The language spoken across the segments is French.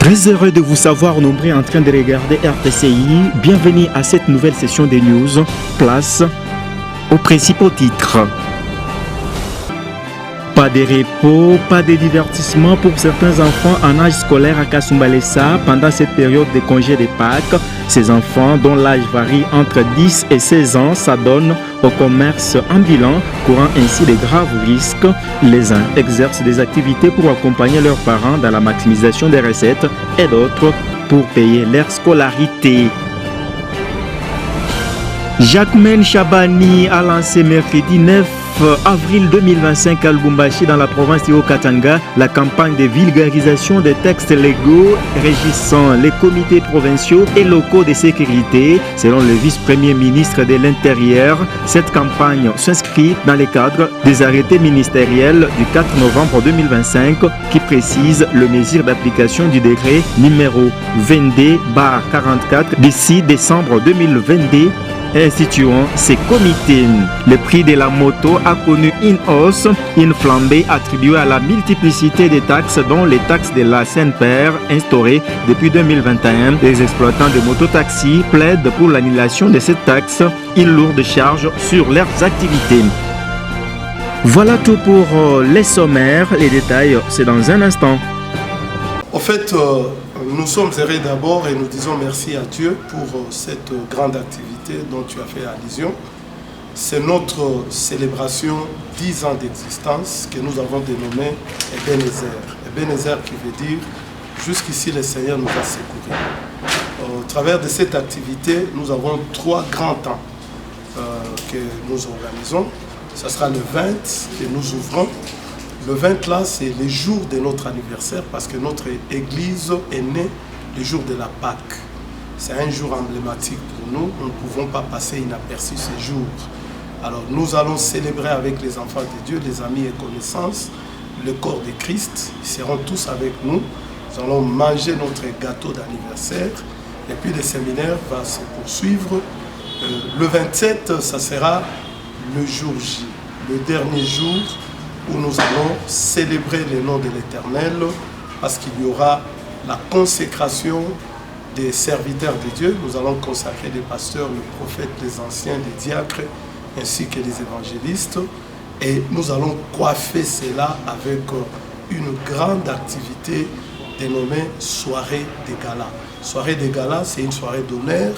Très heureux de vous savoir nombreux en train de regarder RTCI. Bienvenue à cette nouvelle session des news. Place aux principaux titres. Pas de repos, pas de divertissement pour certains enfants en âge scolaire à Kasumbalesa pendant cette période de congé de Pâques. Ces enfants, dont l'âge varie entre 10 et 16 ans, s'adonnent au commerce ambulant, courant ainsi de graves risques. Les uns exercent des activités pour accompagner leurs parents dans la maximisation des recettes et d'autres pour payer leur scolarité. Jacquemaine Chabani a lancé mercredi 9 avril 2025 à Lubumbashi dans la province de Haut-Katanga la campagne de vulgarisation des textes légaux régissant les comités provinciaux et locaux de sécurité. Selon le vice-premier ministre de l'Intérieur, cette campagne s'inscrit dans le cadre des arrêtés ministériels du 4 novembre 2025 qui précisent les mesures d'application du décret numéro 22/44 d'ici décembre 2022 instituant ces comités. Le prix de la moto a connu une hausse, une flambée attribuée à la multiplicité des taxes dont les taxes de la SNPR instaurées depuis 2021. Les exploitants de mototaxis plaident pour l'annulation de cette taxe, une lourde charge sur leurs activités. Voilà tout pour les sommaires. Les détails, c'est dans un instant. En fait, nous sommes heureux d'abord et nous disons merci à Dieu pour cette grande activité dont tu as fait allusion. C'est notre célébration 10 ans d'existence que nous avons dénommée Ebenezer. Ebenezer qui veut dire jusqu'ici le Seigneur nous a secourus. Au travers de cette activité, nous avons 3 grands temps que nous organisons. Ce sera le 20 que nous ouvrons. Le 20 là, c'est le jour de notre anniversaire parce que notre église est née le jour de la Pâque. C'est un jour emblématique pour nous. Nous ne pouvons pas passer inaperçu ce jour. Alors nous allons célébrer avec les enfants de Dieu, les amis et connaissances, le corps de Christ. Ils seront tous avec nous. Nous allons manger notre gâteau d'anniversaire. Et puis le séminaire va se poursuivre. Le 27, ça sera le jour J, le dernier jour où nous allons célébrer le nom de l'Éternel parce qu'il y aura la consécration des serviteurs de Dieu. Nous allons consacrer les pasteurs, les prophètes, les anciens, les diacres, ainsi que les évangélistes. Et nous allons coiffer cela avec une grande activité dénommée soirée des galas. Soirée des galas, c'est une soirée d'honneur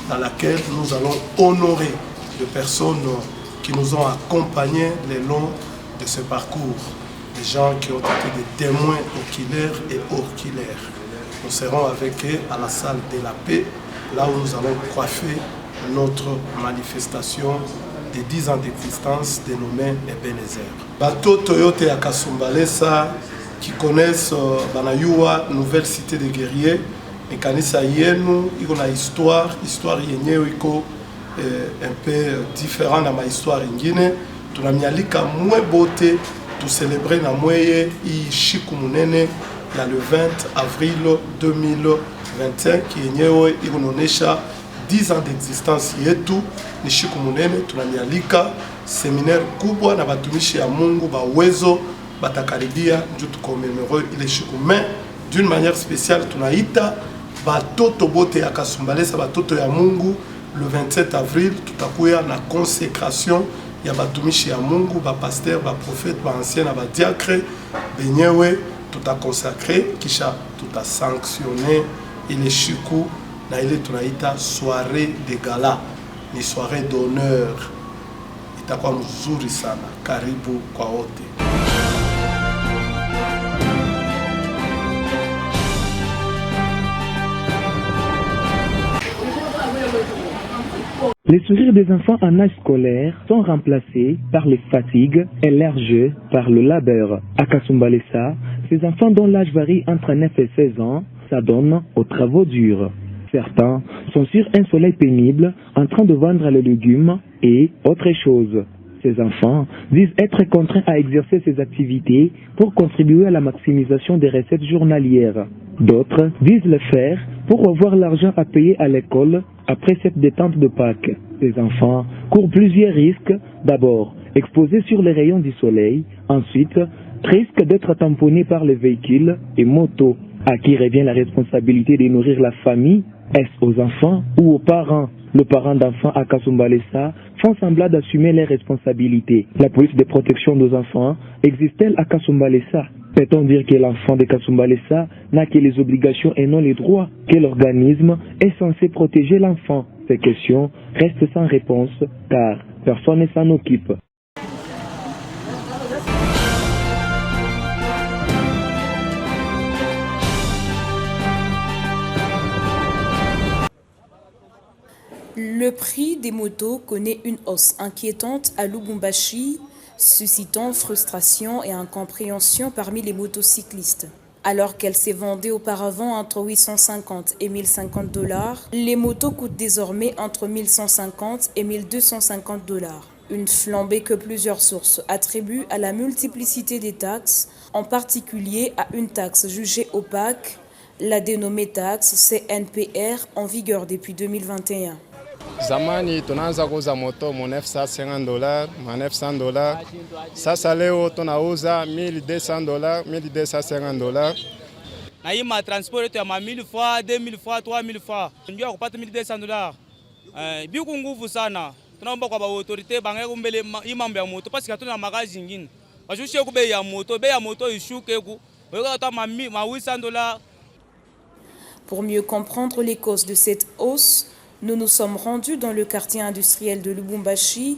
dans laquelle nous allons honorer les personnes qui nous ont accompagnés le long de ce parcours, des gens qui ont été des témoins oculaires et oculaires. Nous serons avec eux à la salle de la paix, là où nous allons coiffer notre manifestation des 10 ans d'existence dénommée Ebenezer. Bateau Toyota à Kasumbalesa qui connaissent Banayua, nouvelle cité des guerriers, et Kanisa Yenu, il y a une histoire yenyewe iko un peu différente de ma histoire ingine. Tunamialika mwe bote tu célébrer na mweye i shiku munene ya le 20 avril 2025 yenyewe ikunonesha 10 ans d'existence yetu ni shiku munene. Tunamialika séminaire kubwa na batumishi ya Mungu bawezo batakaribia ndio tukomemore ile shiku, mais d'une manière spéciale tunaita batoto bote ya Kasumbalesa, batoto ya Mungu. Le 27 avril tutakuya na consécration ya batumishi ya Mungu, ba pasteur, ba prophète, ba ancien, ba diacre benyewe tutakonsacrer kisha tutasanctionner ile shiku na ile tunaita soirée de gala, ni soirée d'honneur. Itakuwa mzuri sana. Karibu kwa wote. Les sourires des enfants en âge scolaire sont remplacés par les fatigues et leurs jeux par le labeur. À Kasumbalesa, ces enfants dont l'âge varie entre 9 et 16 ans s'adonnent aux travaux durs. Certains sont sur un soleil pénible en train de vendre les légumes et autre chose. Ces enfants disent être contraints à exercer ces activités pour contribuer à la maximisation des recettes journalières. D'autres disent le faire pour avoir l'argent à payer à l'école après cette détente de Pâques. Ces enfants courent plusieurs risques. D'abord, exposés sur les rayons du soleil. Ensuite, risquent d'être tamponnés par les véhicules et motos. À qui revient la responsabilité de nourrir la famille? Est-ce aux enfants ou aux parents? Les parents d'enfants à Kasumbalesa font semblant d'assumer leurs responsabilités. La police de protection des enfants existe-t-elle à Kasumbalesa? Peut-on dire que l'enfant de Kasumbalesa n'a que les obligations et non les droits? Que l'organisme est censé protéger l'enfant? Ces questions restent sans réponse car personne ne s'en occupe. Le prix des motos connaît une hausse inquiétante à Lubumbashi, suscitant frustration et incompréhension parmi les motocyclistes. Alors qu'elles s'est vendues auparavant entre 850 et 1050 $, les motos coûtent désormais entre 1150 et 1250 $. Une flambée que plusieurs sources attribuent à la multiplicité des taxes, en particulier à une taxe jugée opaque, la dénommée taxe CNPR en vigueur depuis 2021. Zamani tunaanza kuuza moto mu $950, ma $900. Sasa leo tunauza $1200, $1250. Na hii ma transport yetu ya ma 1000 fois, 2000 fois, 3000 fois. Ndio kupata $1200. Biku nguvu sana. Tunaomba kwa autorite bangaye kumbele hii mambo ya moto parce que hatuna magazi nyingine. Bashushe ku bei ya moto ishuke ku. Weka ta ma $800. Pour mieux comprendre les causes de cette hausse, nous nous sommes rendus dans le quartier industriel de Lubumbashi,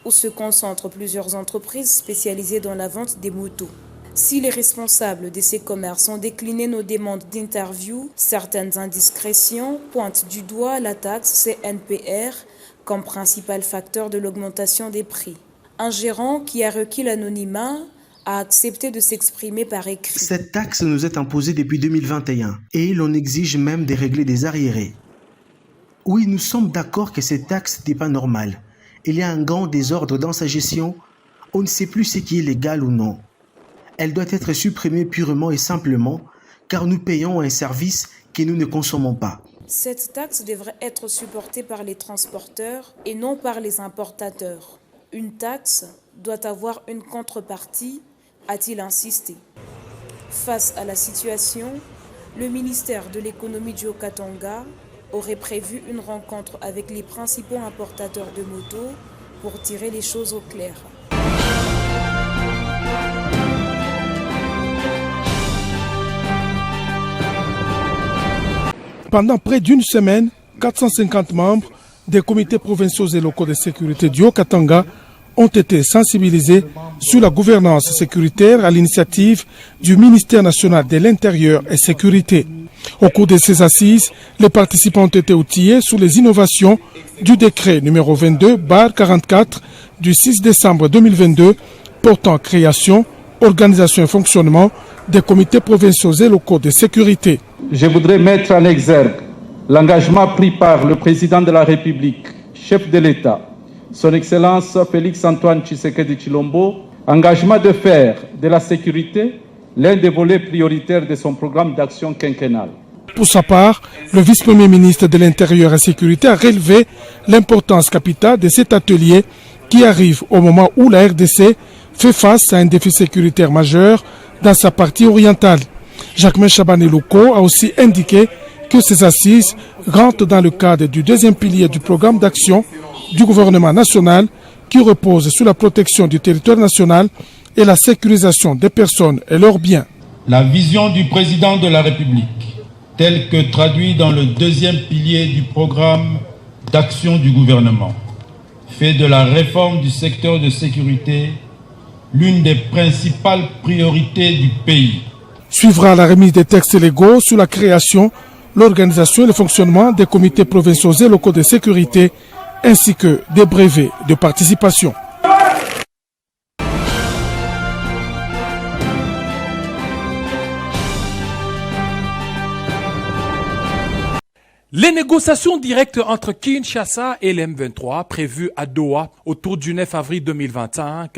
où se concentrent plusieurs entreprises spécialisées dans la vente des motos. Si les responsables de ces commerces ont décliné nos demandes d'interview, certaines indiscrétions pointent du doigt la taxe CNPR comme principal facteur de l'augmentation des prix. Un gérant qui a requis l'anonymat a accepté de s'exprimer par écrit. Cette taxe nous est imposée depuis 2021 et l'on exige même de régler des arriérés. Oui, nous sommes d'accord que cette taxe n'est pas normale. Il y a un grand désordre dans sa gestion. On ne sait plus ce qui est légal ou non. Elle doit être supprimée purement et simplement car nous payons un service que nous ne consommons pas. Cette taxe devrait être supportée par les transporteurs et non par les importateurs. Une taxe doit avoir une contrepartie, a-t-il insisté. Face à la situation, le ministère de l'économie du Haut-Katanga aurait prévu une rencontre avec les principaux importateurs de motos pour tirer les choses au clair. Pendant près d'une semaine, 450 membres des comités provinciaux et locaux de sécurité du Haut-Katanga ont été sensibilisés sur la gouvernance sécuritaire à l'initiative du ministère national de l'Intérieur et Sécurité. Au cours de ces assises, les participants ont été outillés sur les innovations du décret numéro 22/44 du 6 décembre 2022 portant création, organisation et fonctionnement des comités provinciaux et locaux de sécurité. Je voudrais mettre en exergue l'engagement pris par le président de la République, chef de l'État, son Excellence Félix-Antoine Tshisekedi Tshilombo, engagement de faire de la sécurité l'un des volets prioritaires de son programme d'action quinquennal. Pour sa part, le vice-premier ministre de l'Intérieur et Sécurité a relevé l'importance capitale de cet atelier qui arrive au moment où la RDC fait face à un défi sécuritaire majeur dans sa partie orientale. Jacques Chabané-Louko a aussi indiqué que ces assises rentrent dans le cadre du deuxième pilier du programme d'action du gouvernement national qui repose sur la protection du territoire national et la sécurisation des personnes et leurs biens. La vision du président de la République, telle que traduite dans le deuxième pilier du programme d'action du gouvernement, fait de la réforme du secteur de sécurité l'une des principales priorités du pays. Suivra la remise des textes légaux sur la création, l'organisation et le fonctionnement des comités provinciaux et locaux de sécurité ainsi que des brevets de participation. Les négociations directes entre Kinshasa et l'M23 prévues à Doha autour du 9 avril 2025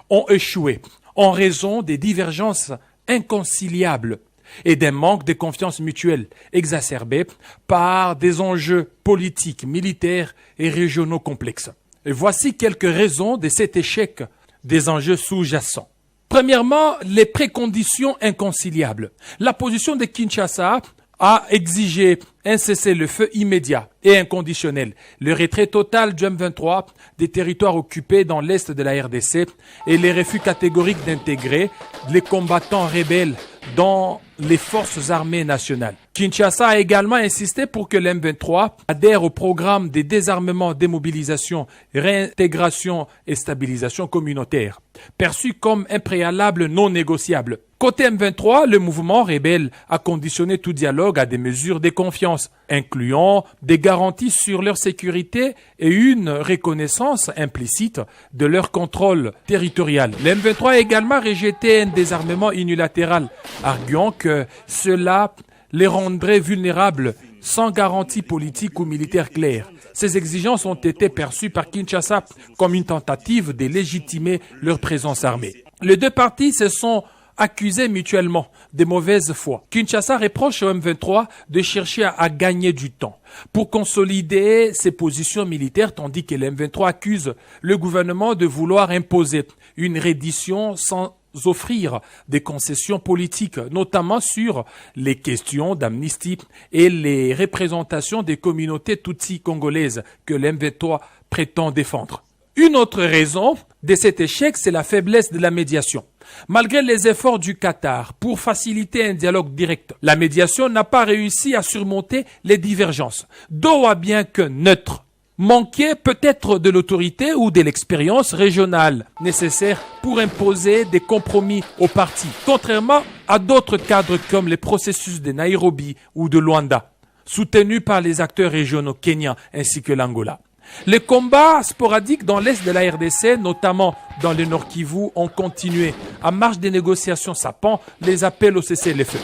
ont échoué en raison des divergences inconciliables et d'un manque de confiance mutuelle exacerbé par des enjeux politiques, militaires et régionaux complexes. Et voici quelques raisons de cet échec des enjeux sous-jacents. Premièrement, les préconditions inconciliables. La position de Kinshasa a exigé un cessez-le-feu immédiat et inconditionnel, le retrait total du M23 des territoires occupés dans l'est de la RDC et les refus catégoriques d'intégrer les combattants rebelles dans les forces armées nationales. Kinshasa a également insisté pour que l'M23 adhère au programme de désarmement, démobilisation, réintégration et stabilisation communautaire, perçu comme un préalable non négociable. Côté M23, le mouvement rebelle a conditionné tout dialogue à des mesures de confiance, incluant des garanties sur leur sécurité et une reconnaissance implicite de leur contrôle territorial. Le M23 a également rejeté un désarmement unilatéral, arguant que cela les rendrait vulnérables sans garantie politique ou militaire claire. Ces exigences ont été perçues par Kinshasa comme une tentative de légitimer leur présence armée. Les deux parties se sont accusés mutuellement de mauvaise foi. Kinshasa reproche au M23 de chercher à gagner du temps pour consolider ses positions militaires, tandis que le M23 accuse le gouvernement de vouloir imposer une reddition sans offrir des concessions politiques, notamment sur les questions d'amnistie et les représentations des communautés tutsi congolaises que le M23 prétend défendre. Une autre raison de cet échec, c'est la faiblesse de la médiation. Malgré les efforts du Qatar pour faciliter un dialogue direct, la médiation n'a pas réussi à surmonter les divergences. Doha, bien que neutre, manquait peut-être de l'autorité ou de l'expérience régionale nécessaire pour imposer des compromis aux partis, contrairement à d'autres cadres comme les processus de Nairobi ou de Luanda, soutenus par les acteurs régionaux kenyans ainsi que l'Angola. Les combats sporadiques dans l'est de la RDC, notamment dans le Nord Kivu, ont continué. En marge des négociations sapant les appels au cessez-le-feu.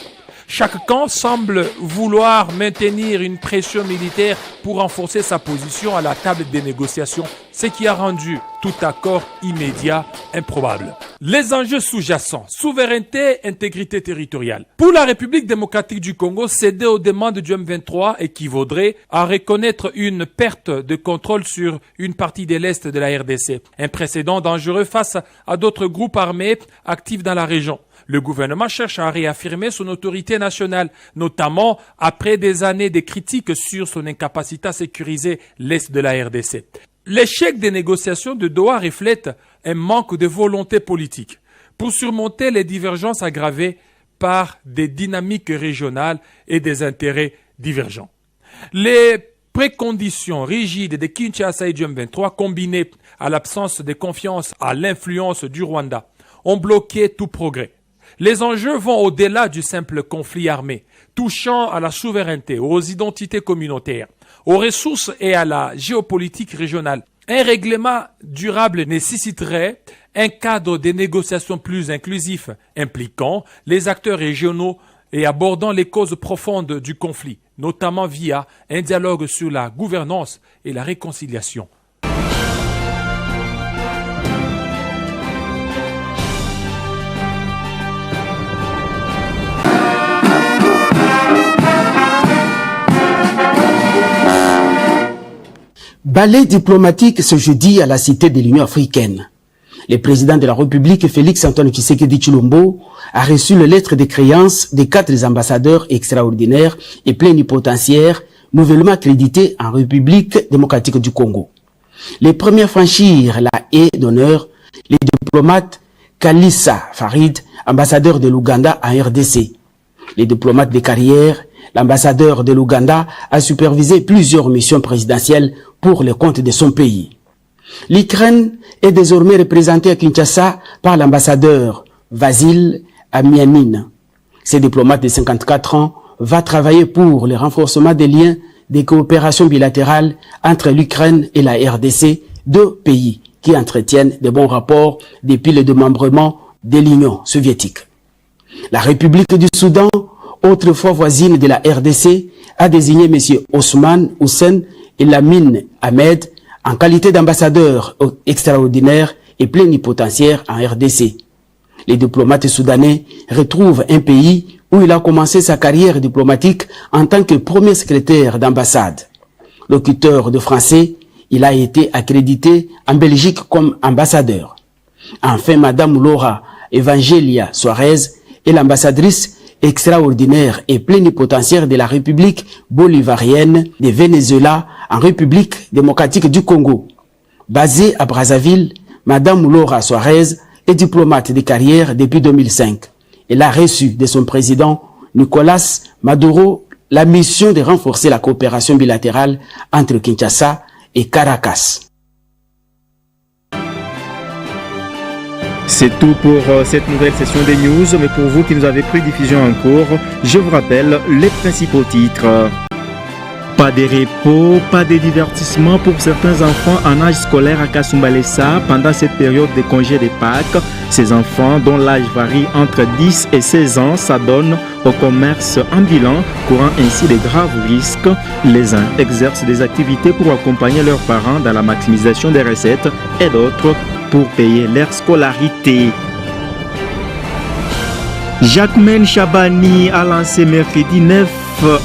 Chaque camp semble vouloir maintenir une pression militaire pour renforcer sa position à la table des négociations, ce qui a rendu tout accord immédiat improbable. Les enjeux sous-jacents, souveraineté, intégrité territoriale. Pour la République démocratique du Congo, céder aux demandes du M23 équivaudrait à reconnaître une perte de contrôle sur une partie de l'Est de la RDC, un précédent dangereux face à d'autres groupes armés actifs dans la région. Le gouvernement cherche à réaffirmer son autorité nationale, notamment après des années de critiques sur son incapacité à sécuriser l'Est de la RDC. L'échec des négociations de Doha reflète un manque de volonté politique pour surmonter les divergences aggravées par des dynamiques régionales et des intérêts divergents. Les préconditions rigides de Kinshasa et du M23, combinées à l'absence de confiance à l'influence du Rwanda, ont bloqué tout progrès. Les enjeux vont au-delà du simple conflit armé, touchant à la souveraineté, aux identités communautaires, aux ressources et à la géopolitique régionale. Un règlement durable nécessiterait un cadre de négociation plus inclusif, impliquant les acteurs régionaux et abordant les causes profondes du conflit, notamment via un dialogue sur la gouvernance et la réconciliation. Ballet diplomatique ce jeudi à la Cité de l'Union africaine. Le président de la République, Félix Antoine Tshisekedi Tshilombo, a reçu les lettres de créance des 4 ambassadeurs extraordinaires et plénipotentiaires nouvellement accrédités en République démocratique du Congo. Les premiers à franchir la haie d'honneur, les diplomates Kalissa Farid, ambassadeur de l'Ouganda en RDC. Les diplomates de carrière, l'ambassadeur de l'Ouganda a supervisé plusieurs missions présidentielles pour le compte de son pays. L'Ukraine est désormais représentée à Kinshasa par l'ambassadeur Vasil Amianin. Ce diplomate de 54 ans va travailler pour le renforcement des liens de coopération bilatérale entre l'Ukraine et la RDC, 2 pays qui entretiennent de bons rapports depuis le démembrement de l'Union soviétique. La République du Soudan, autrefois voisine de la RDC, a désigné M. Ousmane Hussein Elamine Ahmed en qualité d'ambassadeur extraordinaire et plénipotentiaire en RDC. Les diplomates soudanais retrouvent un pays où il a commencé sa carrière diplomatique en tant que premier secrétaire d'ambassade. Locuteur de français, il a été accrédité en Belgique comme ambassadeur. Enfin, Madame Laura Evangelia Suarez est l'ambassadrice extraordinaire et plénipotentiaire de la République bolivarienne de Venezuela en République démocratique du Congo. Basée à Brazzaville, Madame Laura Suarez est diplomate de carrière depuis 2005. Elle a reçu de son président Nicolas Maduro la mission de renforcer la coopération bilatérale entre Kinshasa et Caracas. C'est tout pour cette nouvelle session des news, mais pour vous qui nous avez pris diffusion en cours, je vous rappelle les principaux titres. Pas de repos, pas de divertissement pour certains enfants en âge scolaire à Kasumbalesa pendant cette période de congé de Pâques. Ces enfants, dont l'âge varie entre 10 et 16 ans, s'adonnent au commerce ambulant, courant ainsi de graves risques. Les uns exercent des activités pour accompagner leurs parents dans la maximisation des recettes et d'autres pour payer leur scolarité. Jacquemaine Chabani a lancé mercredi 9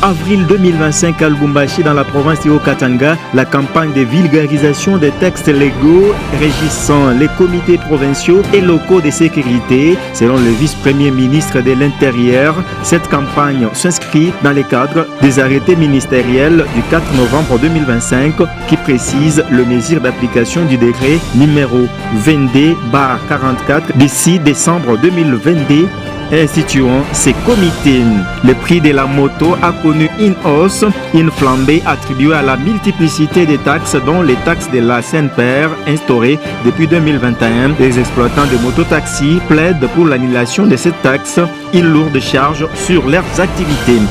avril 2025 à Lubumbashi dans la province de Haut-Katanga la campagne de vulgarisation des textes légaux régissant les comités provinciaux et locaux de sécurité. Selon le vice-premier ministre de l'Intérieur, cette campagne s'inscrit dans le cadre des arrêtés ministériels du 4 novembre 2025 qui précisent le mesure d'application du décret numéro 22/44 du 6 décembre 2022 instituant ces comités. Le prix de la moto a connu une hausse, une flambée attribuée à la multiplicité des taxes, dont les taxes de la SNPR instaurées depuis 2021. Les exploitants de mototaxis plaident pour l'annulation de cette taxe, une lourde charge sur leurs activités.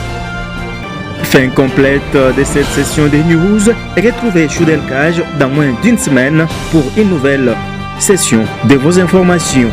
Fin complète de cette session des news. Retrouvez Choudel Cage dans moins d'une semaine pour une nouvelle session de vos informations.